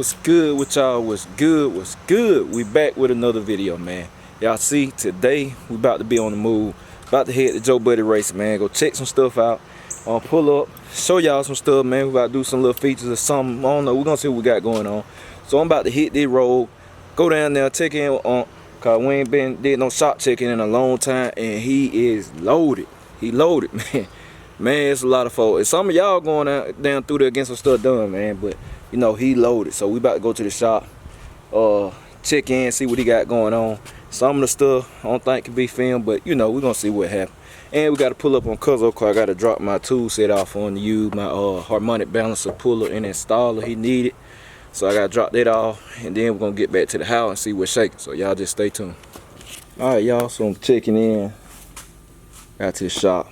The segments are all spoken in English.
What's good with y'all? What's good? What's good? We back with another video, man. Y'all see, today we about to be on the move. About to head to Joe Buddy Race, man. Go check some stuff out. Pull up, show y'all some stuff, man. We about to do some little features or something. I don't know. We're gonna see what we got going on. So I'm about to hit this road, go down there, check in on, cause we ain't did no shop checking in a long time, and he is loaded. He loaded, man. Man, it's a lot of folks. And some of y'all going down through there getting some stuff done, man. But you know, he loaded. So we about to go to the shop, check in, see what he got going on. Some of the stuff I don't think can be filmed, but you know, we're gonna see what happens. And we gotta pull up on Cutlass, cause I gotta drop my tool set off on you, my harmonic balancer puller and installer he needed. So I gotta drop that off, and then we're gonna get back to the house and see what's shaking. So y'all just stay tuned. Alright, y'all, so I'm checking in. Got to the shop.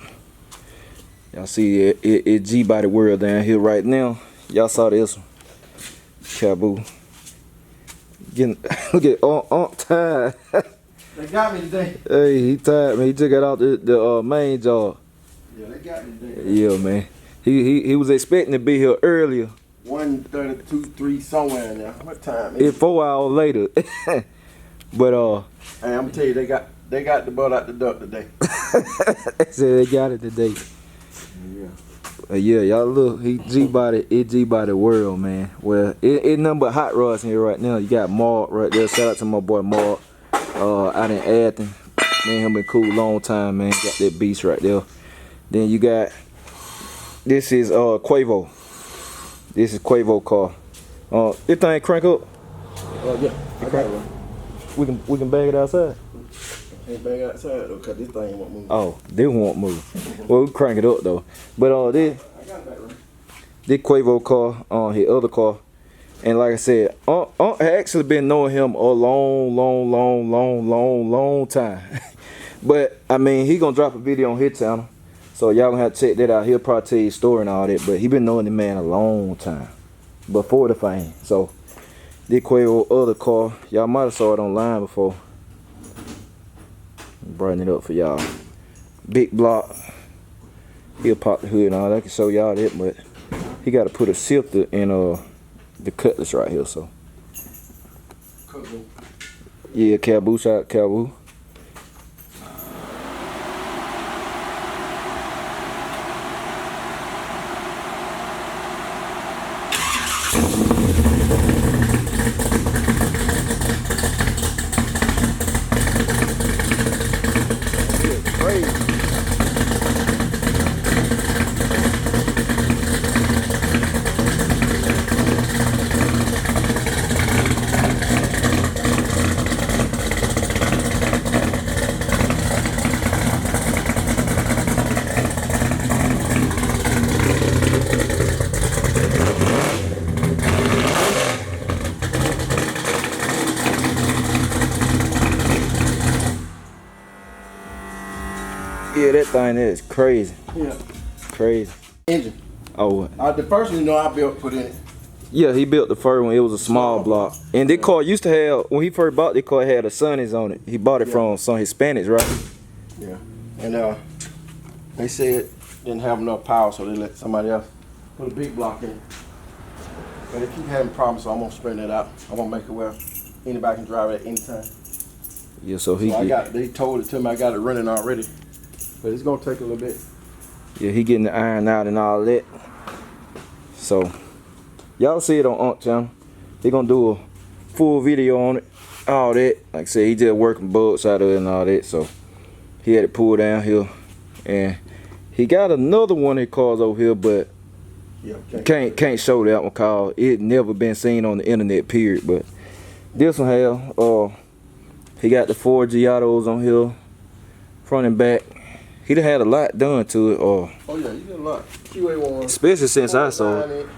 Y'all see it G-Body World down here right now. Y'all saw this one. Quavo. Getting, look at Aunt tired. They got me today. Hey, he tired, man. He took it out the main job. Yeah, they got me today. Yeah, man. He was expecting to be here earlier. 1:32, 3 somewhere in there. What time is it? It's 4 hours later. But hey, I'm gonna tell you, they got the butt out the duck today. they said they got it today. Yeah. Yeah, y'all look, he G-Body, it G-Body World, man. Well, it nothing but hot rods in here right now. You got Mark right there. Shout out to my boy Mark, out in Athens. Man, him been cool long time, man. Got that beast right there. Then you got, this is Quavo. This is Quavo car. This thing crank up. Yeah, I got it. We can bag it outside. Can't bag it outside though, cause this thing won't move. Oh, they won't move. Well, we crank it up though. But this. I got it back right. This Quavo car, his other car, and like I said, I actually been knowing him a long time. But I mean, he gonna drop a video on his channel, so y'all gonna have to check that out. He'll probably tell you his story and all that. But he been knowing the man a long time before the fame. So this Quavo other car, y'all might have saw it online before. Brighten it up for y'all. Big block. He'll pop the hood and all that. I can show y'all that, but he got to put a shifter in the Cutlass right here. So yeah, Quavo, shout out Quavo. Yeah, that thing is crazy. Yeah. Crazy. Engine. Oh. The first one, you know, I put in it. Yeah, he built the first one. It was a small block. And that car used to have, when he first bought the car, it had a Sonny's on it. He bought it from some Hispanics, right? Yeah. And they said didn't have enough power, so they let somebody else put a big block in. But they keep having problems, so I'm gonna spread that out. I'm gonna make it where anybody can drive it at any time. Yeah, so he they told it to me, I got it running already. But it's gonna take a little bit. Yeah, he getting the iron out and all that. So y'all see it on Aunt channel. He gonna do a full video on it, all that. Like I said, he just working bugs out of it and all that. So he had it pulled down here, and he got another one of his cars over here, but yeah, can't show that one cause it never been seen on the internet, period. But this one have he got the 4 Giottos on here, front and back. He done had a lot done to it. Oh yeah, he did a lot. QA1. Especially since I saw it.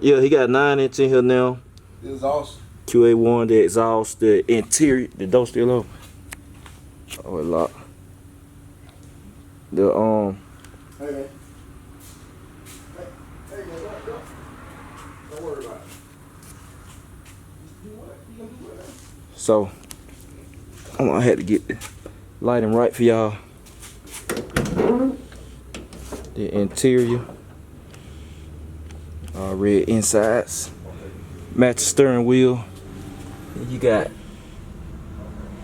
Yeah, he got 9-inch in here now. The exhaust. QA1, the exhaust, the interior, the door still open. Oh, it locked. The Hey man. Hey man, what? Don't worry about it. You gonna do what? So I'm gonna have to get the lighting right for y'all. The interior, red insides. Match the steering wheel. You got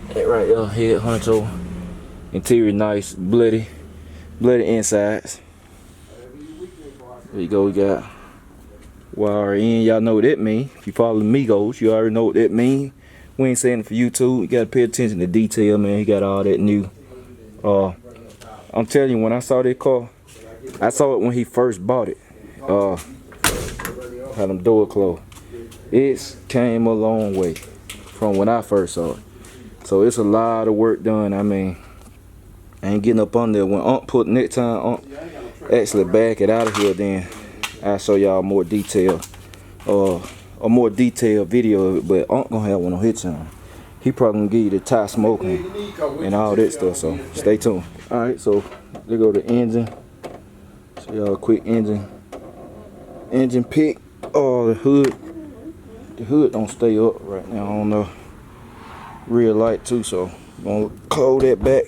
that right there, head honcho. Interior nice, bloody insides. There you go, we got wire in. Y'all know what that mean. If you follow the Migos, you already know what that mean. We ain't saying it for YouTube. You gotta pay attention to detail, man. He got all that new. I'm telling you, when I saw that car, I saw it when he first bought it. Had them door closed. It's came a long way from when I first saw it. So it's a lot of work done. I mean, I ain't getting up on there. When Unc put next time Unc actually back it out of here, then I'll show y'all more detail. A more detailed video of it, but Unc gonna have one on his channel. He probably gonna give you the tie smoking and all that stuff, so stay tuned. Alright, so there go the engine. So y'all a quick engine pick. Oh, the hood. The hood don't stay up right now. I don't know. Real light too, so I'm gonna close that back.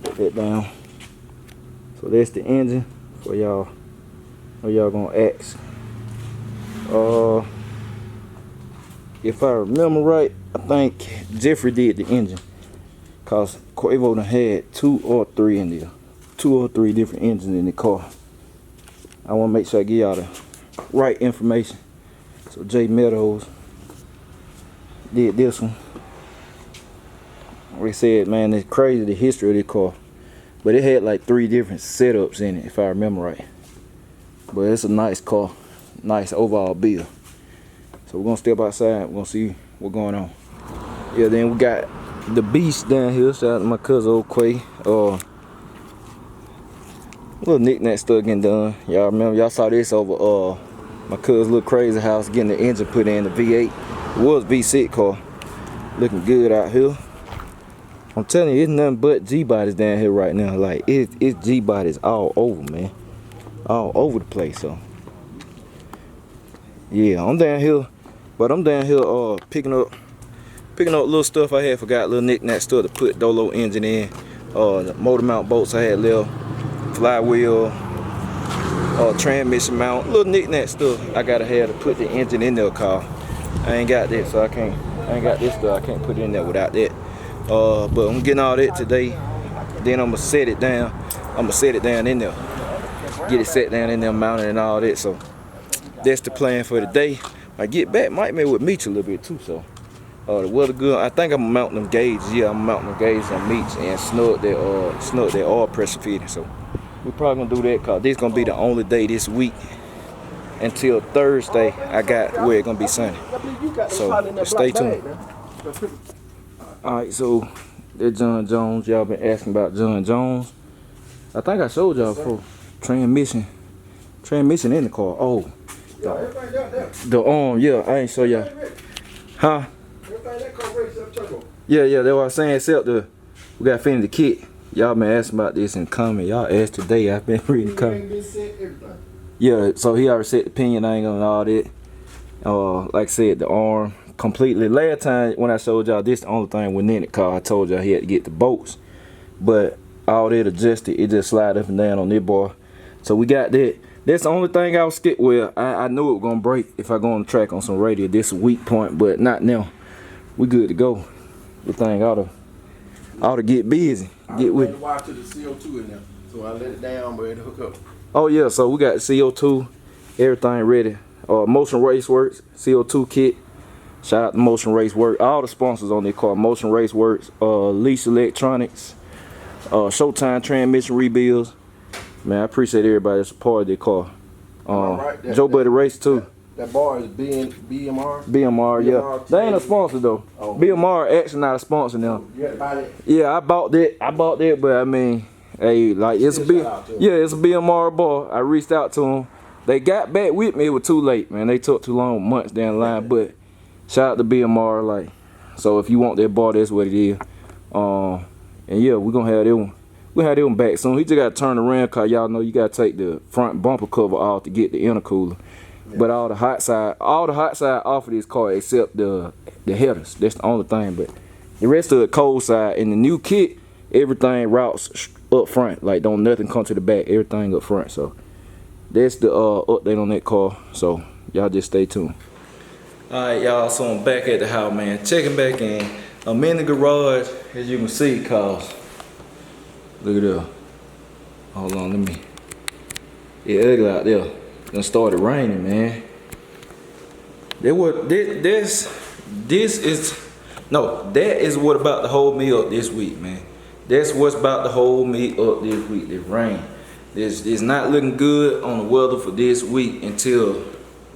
Put that down. So that's the engine for y'all. Or y'all gonna ask. If I remember right, I think Jeffrey did the engine. Cause Quavo done had 2 or 3 in there. 2 or 3 different engines in the car. I wanna make sure I give y'all the right information. So Jay Meadows did this one. Like I said, man, it's crazy the history of this car. But it had like 3 different setups in it, if I remember right. But it's a nice car, nice overall build. So we're gonna step outside, we're gonna see what's going on. Yeah, then we got the beast down here. Shout out to my cousin old Quay. Little knick-knack stuff getting done. Y'all remember, y'all saw this over my cousin's little crazy house, getting the engine put in the V8. It was V6 car. Looking good out here. I'm telling you, it's nothing but G-bodies down here right now. Like, it's G-bodies all over, man. All over the place, so. Yeah, I'm down here. But I'm down here picking up little stuff I had forgot, little knick-knack stuff to put Dolo engine in. The motor mount bolts I had left. Flywheel. Transmission mount. Little knick-knack stuff I gotta have to put the engine in there, cause I ain't got that, so I ain't got this stuff. I can't put it in there without that. But I'm getting all that today. Then I'm gonna set it down. I'm gonna set it down in there. Get it set down in there, mounted and all that. So that's the plan for the day. I get back, might maybe with Meech a little bit too. So the weather good. I think I'm gonna mount them gauges. Yeah, I'm mounting them gauges on Meech and snug that oil pressure feeding. So we're probably gonna do that, cause this gonna be the only day this week until Thursday I got where it's gonna be sunny. So stay tuned. Alright, so that John Jones, y'all been asking about John Jones. I think I showed y'all before. Transmission in the car. Oh, the arm, yeah, I ain't show y'all. Huh? Yeah, that's what I was saying, except we got to finish the kit. Y'all been asking about this in the comment. Y'all asked today, I've been reading the comment. Yeah, so he already set the pinion angle and all that. Like I said, the arm completely. Last time when I showed y'all this, the only thing went in the car, I told y'all he had to get the bolts. But all that adjusted, it just slide up and down on this bar. So we got that. That's the only thing I was skip with. I knew it was gonna break if I go on the track on some radio. This is a weak point, but not now. We good to go. The thing ought to get busy. Get with it. Wire to the CO2 in there. So I let it down, but it hook up. Oh yeah, so we got CO2, everything ready. Motion RACEWORKS, CO2 kit. Shout out to Motion RACEWORKS. All the sponsors on this car. Motion RACEWORKS, LEASH Electronics, SHOWTIME transmission rebuilds. Man, I appreciate everybody that's a part of this car. Right, Joe Buddy Race too. That bar is BMR? BMR, yeah. They ain't a sponsor though. Oh. BMR actually not a sponsor now. You had to buy that? Yeah, I bought that, but I mean, hey, like it's a BMR bar. I reached out to them. They got back with me. It was too late, man. They took too long, months down the line. But shout out to BMR, like. So if you want that bar, that's what it is. And yeah, we're gonna have that one. We'll have that one back soon. He just gotta turn around, cause y'all know you gotta take the front bumper cover off to get the intercooler. Yeah. But all the hot side off of this car except the headers. That's the only thing. But the rest of the cold side in the new kit, everything routes up front. Like don't nothing come to the back. Everything up front. So that's the update on that car. So y'all just stay tuned. Alright y'all, so I'm back at the house, man. Checking back in. I'm in the garage, as you can see, cause look at that. Hold on, let me. It's ugly out there. Done started raining, man. That is what about to hold me up this week, man. That's what's about to hold me up this week. This rain. It's not looking good on the weather for this week until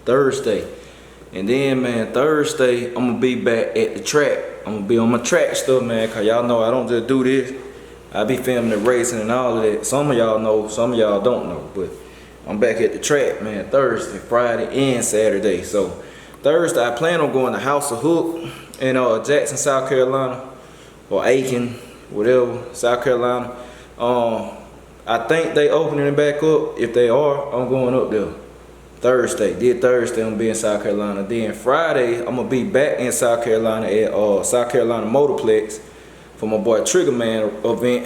Thursday. And then, man, Thursday, I'm gonna be back at the track. I'm gonna be on my track stuff, man, cause y'all know I don't just do this. I be filming the racing and all of that. Some of y'all know, some of y'all don't know, but I'm back at the track, man, Thursday, Friday, and Saturday. So Thursday, I plan on going to House of Hook in Jackson, South Carolina, or Aiken, whatever, South Carolina. I think they opening it back up. If they are, I'm going up there. Thursday, I'm gonna be in South Carolina. Then Friday, I'm gonna be back in South Carolina at South Carolina Motorplex for my boy Trigger Man event,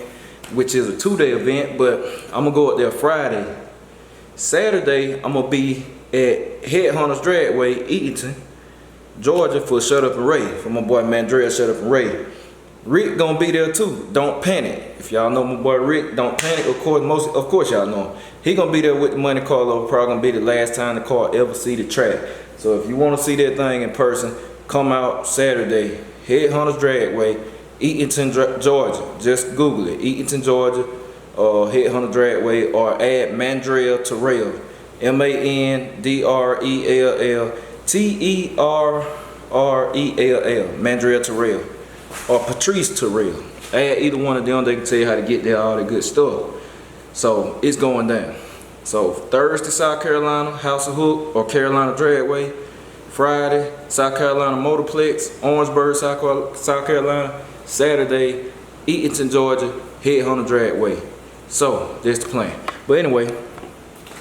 which is a 2-day event, but I'm gonna go up there Friday. Saturday, I'm gonna be at Headhunters Dragway, Eaton, Georgia for Shut Up and Ray, for my boy Mandrell Shut Up and Ray. Rick gonna be there too. Don't panic. If y'all know my boy Rick, don't panic. Of course y'all know him. He gonna be there with the Monte Carlo. Probably gonna be the last time the car ever see the track. So if you want to see that thing in person, come out Saturday. Headhunters Dragway, Eaton, Georgia. Just Google it. Eaton, Georgia, Headhunter Dragway, or add Mandrell Terrell. MANDRELL TERRELL. Mandrell Terrell. Or Patrice Terrell. Add either one of them, they can tell you how to get there, all that good stuff. So it's going down. So Thursday, South Carolina, House of Hook or Carolina Dragway. Friday, South Carolina Motorplex, Orangeburg, South Carolina. Saturday, Eaton, Georgia, Headhunter Dragway. So that's the plan. But anyway,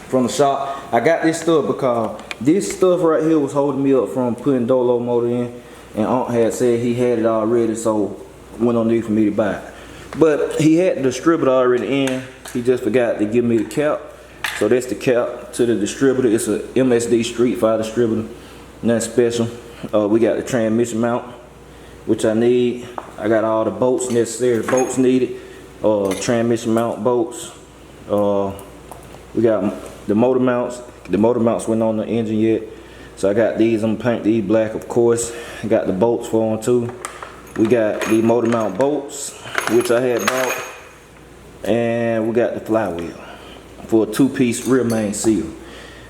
from the shop, I got this stuff because this stuff right here was holding me up from putting Dolo motor in. And Aunt had said he had it already, so went on need for me to buy it. But he had the distributor already in. He just forgot to give me the cap. So that's the cap to the distributor. It's a MSD Street Fighter distributor. Nothing special. We got the transmission mount, which I need. I got all the bolts necessary, bolts needed. Transmission mount bolts. We got the motor mounts. The motor mounts weren't on the engine yet. So I got these, I'm gonna paint these black, of course. I got the bolts for them too. We got the motor mount bolts, which I had bought. And we got the flywheel for a 2-piece rear main seal.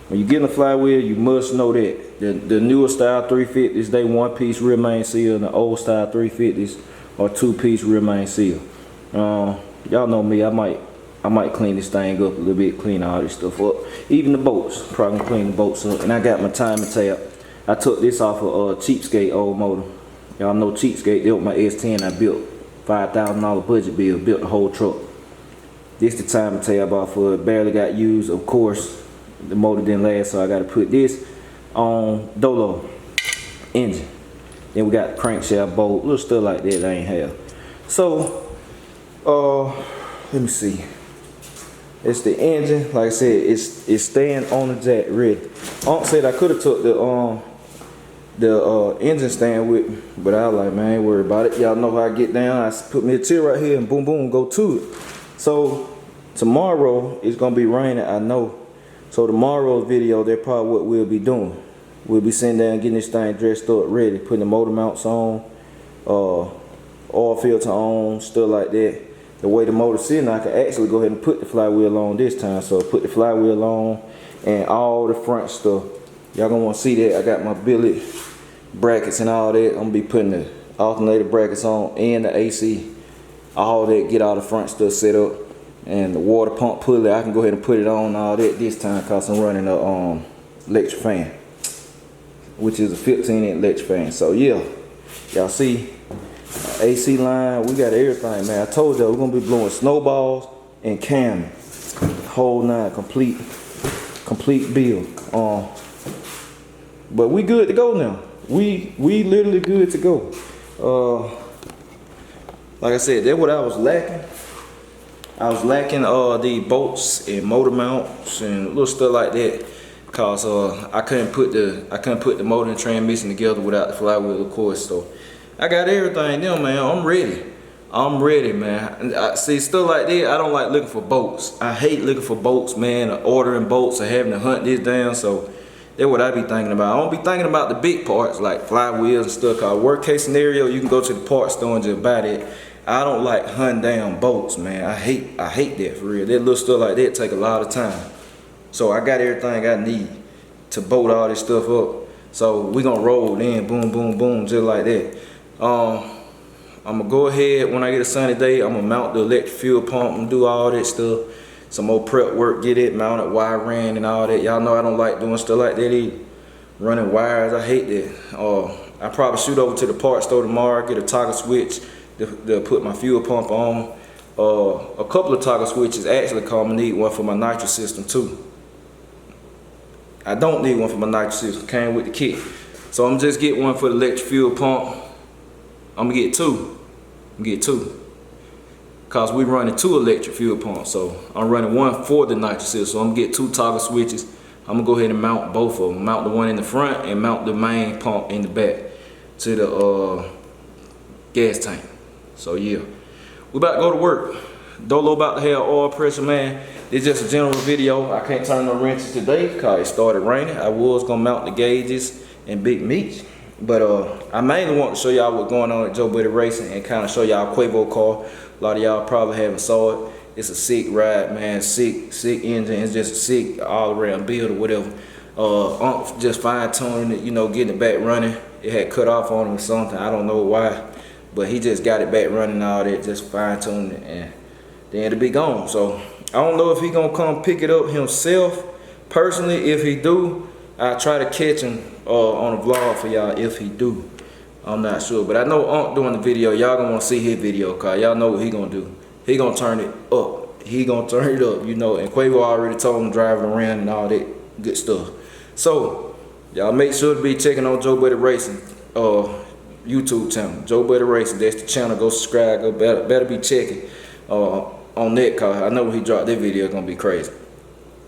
When you get in a flywheel, you must know that. The newer style 350s, they 1-piece rear main seal, and the old style 350s are 2-piece rear main seal. Y'all know me, I might clean this thing up a little bit, clean all this stuff up. Even the bolts, probably gonna clean the bolts up. And I got my timing tab. I took this off of Cheapskate old motor. Y'all know Cheapskate, they was my S10 I built. $5,000 budget bill, built the whole truck. This the timing tab off of it, barely got used, of course. The motor didn't last, so I gotta put this on Dolo engine. Then we got the crankshaft bolt, little stuff like that I ain't have. So, let me see. It's the engine, like I said, it's staying on the jack ready. Aunt said I could have took the engine stand with me, but I was like, man, I ain't worried about it. Y'all know how I get down. I put me a tier right here and boom, boom, go to it. So tomorrow it's gonna be raining, I know. So tomorrow's video, that's probably what we'll be doing. We'll be sitting down, getting this thing dressed up, ready, putting the motor mounts on, oil filter on, stuff like that. The way the motor's sitting, I can actually go ahead and put the flywheel on this time. So put the flywheel on and all the front stuff. Y'all gonna wanna see that. I got my billet brackets and all that. I'm gonna be putting the alternator brackets on and the AC. All that, get all the front stuff set up. And the water pump pulley, I can go ahead and put it on all that this time because I'm running a electric fan, which is a 15-inch electric fan. So yeah, y'all see AC line, we got everything, man. I told y'all we're gonna be blowing snowballs and cam, whole nine, complete build. But we good to go now. We literally good to go. Like I said, that's what I was lacking. I was lacking the bolts and motor mounts and little stuff like that, cause I couldn't put the motor and transmission together without the flywheel, of course. So I got everything now, man. I'm ready, man. I see stuff like that. I don't like looking for bolts. I hate looking for bolts, man, or ordering bolts or having to hunt this down. So that's what I be thinking about. I don't be thinking about the big parts like flywheels and stuff. Cause worst case scenario, you can go to the parts store and just buy that. I don't like hunting down bolts, man. I hate that for real. That little stuff like that take a lot of time. So I got everything I need to bolt all this stuff up. So we gonna roll in, boom, boom, boom, just like that. I'm gonna go ahead when I get a sunny day. I'm gonna mount the electric fuel pump and do all that stuff. Some more prep work, get it mounted, wiring and all that. Y'all know I don't like doing stuff like that either. Running wires, I hate that. I probably shoot over to the parts store tomorrow, get a toggle switch to put my fuel pump on. A couple of toggle switches actually call me, need one for my nitro system too. I don't need one for my nitro system, came with the kit. So I'm just get one for the electric fuel pump. I'm gonna get two. Cause we running 2 electric fuel pumps. So I'm running one for the nitro system. So I'm gonna get 2 toggle switches. I'm gonna go ahead and mount both of them. Mount the one in the front and mount the main pump in the back to the gas tank. So yeah, we about to go to work. Dolo about to have oil pressure, man. It's just a general video. I can't turn no wrenches today because it started raining. I was gonna mount the gauges and big meats, but I mainly want to show y'all what's going on at Joe Buddy Racing and kind of show y'all Quavo car. A lot of y'all probably haven't saw it. It's a sick ride, man. Sick engine. It's just a sick all around build or whatever. Just fine tuning it, you know, getting it back running. It had cut off on him or something. I don't know why. But he just got it back running, all that, just fine-tuning it, and then it'll be gone. So I don't know if he gonna come pick it up himself. Personally, if he do, I'll try to catch him on a vlog for y'all if he do. I'm not sure, but I know Unc doing the video. Y'all gonna wanna see his video, cause y'all know what he gonna do. He gonna turn it up. He gonna turn it up, you know, and Quavo already told him driving around and all that good stuff. So y'all make sure to be checking on Joe Buddy Racing. YouTube channel, Joe Buddy Racing. That's the channel. Go subscribe. Go better be checking on that, cause I know when he dropped that video, it's gonna be crazy.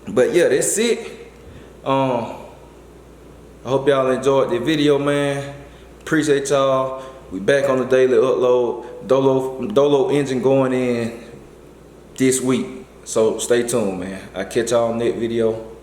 But yeah, that's it. I hope y'all enjoyed the video, man. Appreciate y'all. We back on the daily upload. Dolo engine going in this week, so stay tuned, man. I catch y'all on that video.